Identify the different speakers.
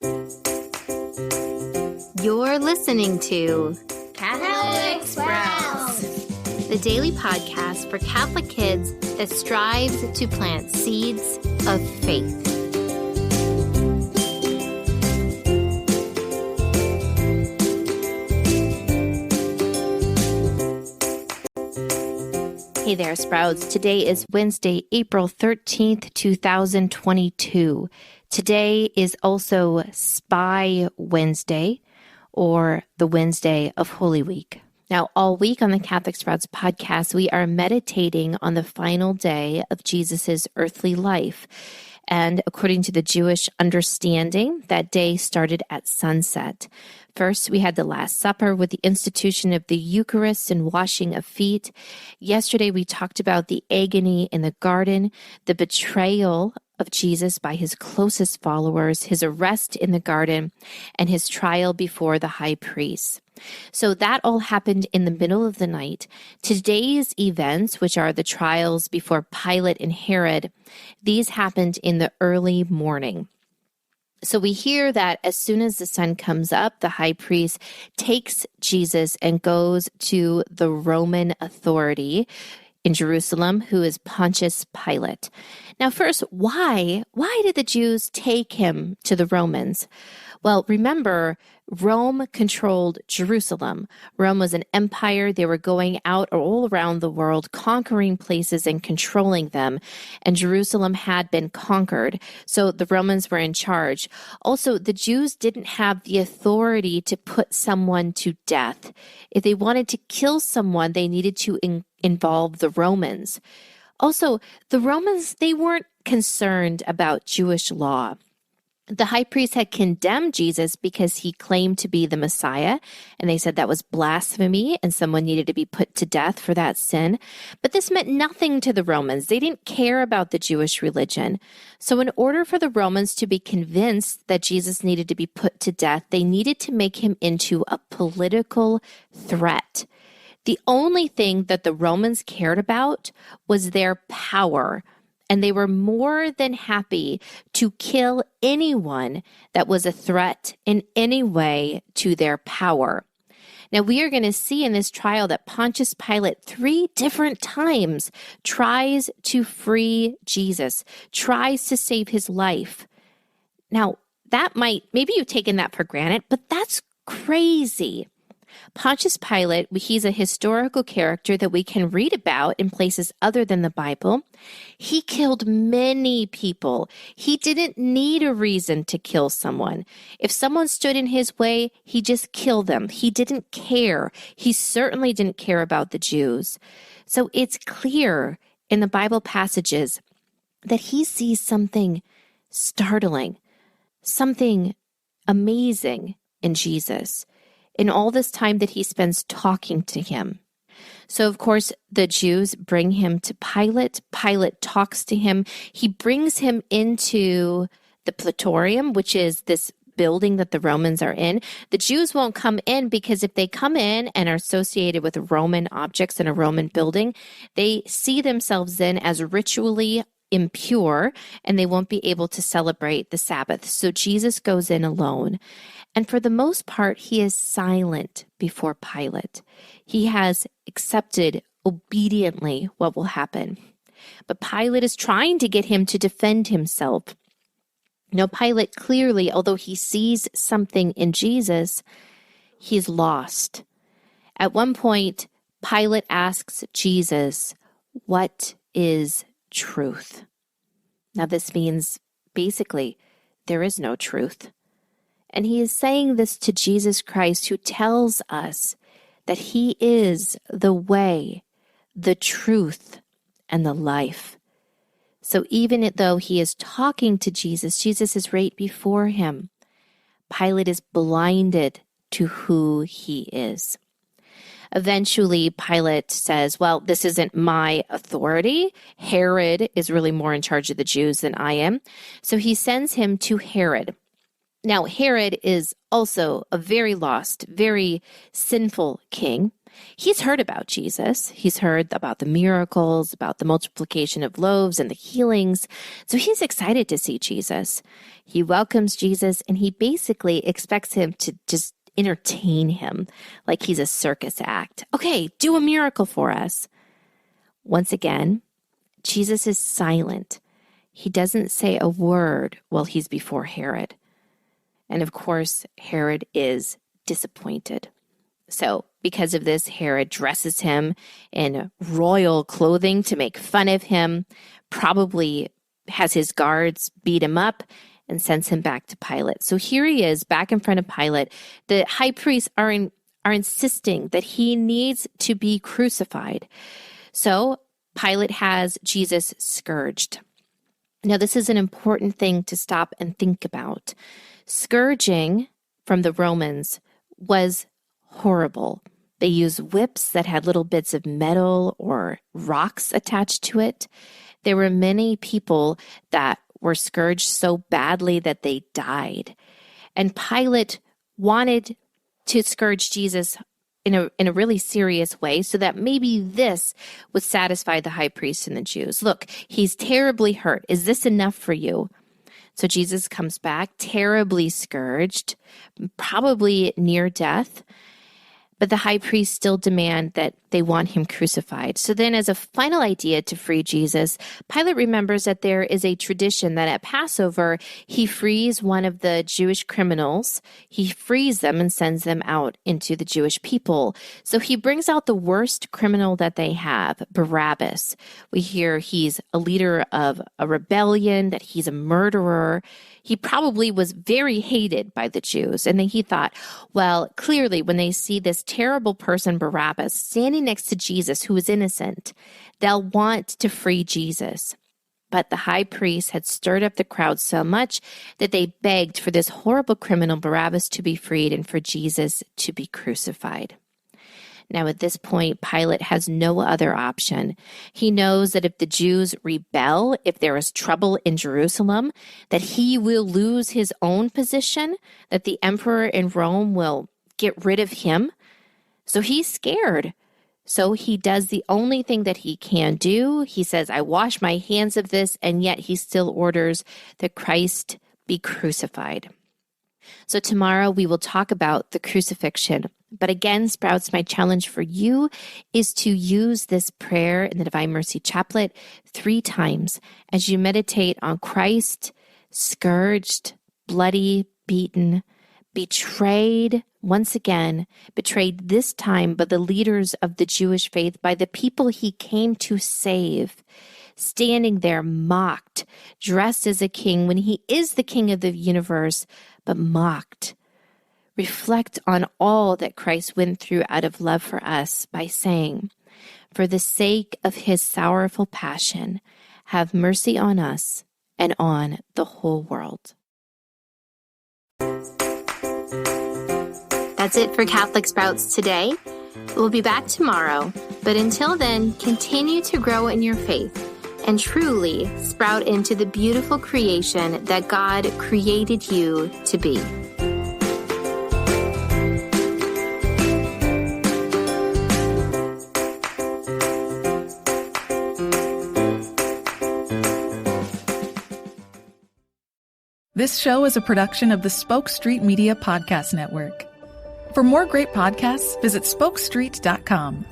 Speaker 1: You're listening to
Speaker 2: Catholic Sprouts,
Speaker 1: the daily podcast for Catholic kids that strives to plant seeds of faith. Hey there, Sprouts. Today is Wednesday, April 13th, 2022. Today is also Spy Wednesday, or the Wednesday of Holy Week. Now, all week on the Catholic Sprouts podcast, we are meditating on the final day of Jesus' earthly life. And according to the Jewish understanding, that day started at sunset. First, we had the Last Supper with the institution of the Eucharist and washing of feet. Yesterday, we talked about the agony in the garden, the betrayal of Jesus by his closest followers, his arrest in the garden, and his trial before the high priest. So that all happened in the middle of the night. Today's events, which are the trials before Pilate and Herod, these happened in the early morning. So we hear that as soon as the sun comes up, the high priest takes Jesus and goes to the Roman authority in Jerusalem, who is Pontius Pilate. Now, first, why did the Jews take him to the Romans? Well, remember, Rome controlled Jerusalem. Rome was an empire. They were going out all around the world, conquering places and controlling them. And Jerusalem had been conquered. So the Romans were in charge. Also, the Jews didn't have the authority to put someone to death. If they wanted to kill someone, they needed to involve the Romans. Also, the Romans, they weren't concerned about Jewish law. The high priest had condemned Jesus because he claimed to be the Messiah, and they said that was blasphemy and someone needed to be put to death for that sin. But this meant nothing to the Romans. They didn't care about the Jewish religion. So in order for the Romans to be convinced that Jesus needed to be put to death, they needed to make him into a political threat. The only thing that the Romans cared about was their power, and they were more than happy to kill anyone that was a threat in any way to their power. Now, we are going to see in this trial that Pontius Pilate 3 different times tries to free Jesus, tries to save his life. Now, maybe you've taken that for granted, but that's crazy. Pontius Pilate, he's a historical character that we can read about in places other than the Bible. He killed many people. He didn't need a reason to kill someone. If someone stood in his way, he just killed them. He didn't care. He certainly didn't care about the Jews. So it's clear in the Bible passages that he sees something startling, something amazing in Jesus in all this time that he spends talking to him. So, of course, the Jews bring him to Pilate. Pilate talks to him. He brings him into the Praetorium, which is this building that the Romans are in. The Jews won't come in because if they come in and are associated with Roman objects in a Roman building, they see themselves in as ritually impure, and they won't be able to celebrate the Sabbath. So Jesus goes in alone. And for the most part, he is silent before Pilate. He has accepted obediently what will happen. But Pilate is trying to get him to defend himself. Now, Pilate clearly, although he sees something in Jesus, he's lost. At one point, Pilate asks Jesus, "What is truth?" Now, this means basically there is no truth. And he is saying this to Jesus Christ, who tells us that he is the way, the truth, and the life. So even though he is talking to Jesus, Jesus is right before him. Pilate is blinded to who he is. Eventually, Pilate says, well, this isn't my authority. Herod is really more in charge of the Jews than I am. So he sends him to Herod. Now, Herod is also a very lost, very sinful king. He's heard about Jesus. He's heard about the miracles, about the multiplication of loaves and the healings. So he's excited to see Jesus. He welcomes Jesus, and he basically expects him to just entertain him like he's a circus act. Okay, do a miracle for us. Once again, Jesus is silent. He doesn't say a word while he's before Herod. And of course, Herod is disappointed. So because of this, Herod dresses him in royal clothing to make fun of him, probably has his guards beat him up, and sends him back to Pilate. So here he is back in front of Pilate. The high priests are insisting that he needs to be crucified. So Pilate has Jesus scourged. Now, this is an important thing to stop and think about. Scourging from the Romans was horrible. They used whips that had little bits of metal or rocks attached to it. There were many people that were scourged so badly that they died. And Pilate wanted to scourge Jesus in a really serious way so that maybe this would satisfy the high priest and the Jews. Look, he's terribly hurt. Is this enough for you? So Jesus comes back terribly scourged, probably near death. But the high priests still demand that they want him crucified. So then as a final idea to free Jesus, Pilate remembers that there is a tradition that at Passover, he frees one of the Jewish criminals. He frees them and sends them out into the Jewish people. So he brings out the worst criminal that they have, Barabbas. We hear he's a leader of a rebellion, that he's a murderer. He probably was very hated by the Jews. And then he thought, well, clearly when they see this terrible person, Barabbas, standing next to Jesus, who is innocent, they'll want to free Jesus. But the high priest had stirred up the crowd so much that they begged for this horrible criminal, Barabbas, to be freed and for Jesus to be crucified. Now, at this point, Pilate has no other option. He knows that if the Jews rebel, if there is trouble in Jerusalem, that he will lose his own position, that the emperor in Rome will get rid of him. So he's scared. So he does the only thing that he can do. He says, I wash my hands of this, and yet he still orders that Christ be crucified. So tomorrow we will talk about the crucifixion. But again, Sprouts, my challenge for you is to use this prayer in the Divine Mercy Chaplet 3 times as you meditate on Christ, scourged, bloody, beaten, betrayed, once again, betrayed this time by the leaders of the Jewish faith, by the people he came to save, standing there mocked, dressed as a king when he is the king of the universe, but mocked. Reflect on all that Christ went through out of love for us by saying, for the sake of his sorrowful passion, have mercy on us and on the whole world. That's it for Catholic Sprouts today. We'll be back tomorrow, but until then, continue to grow in your faith and truly sprout into the beautiful creation that God created you to be.
Speaker 3: This show is a production of the Spoke Street Media Podcast Network. For more great podcasts, visit spokestreet.com.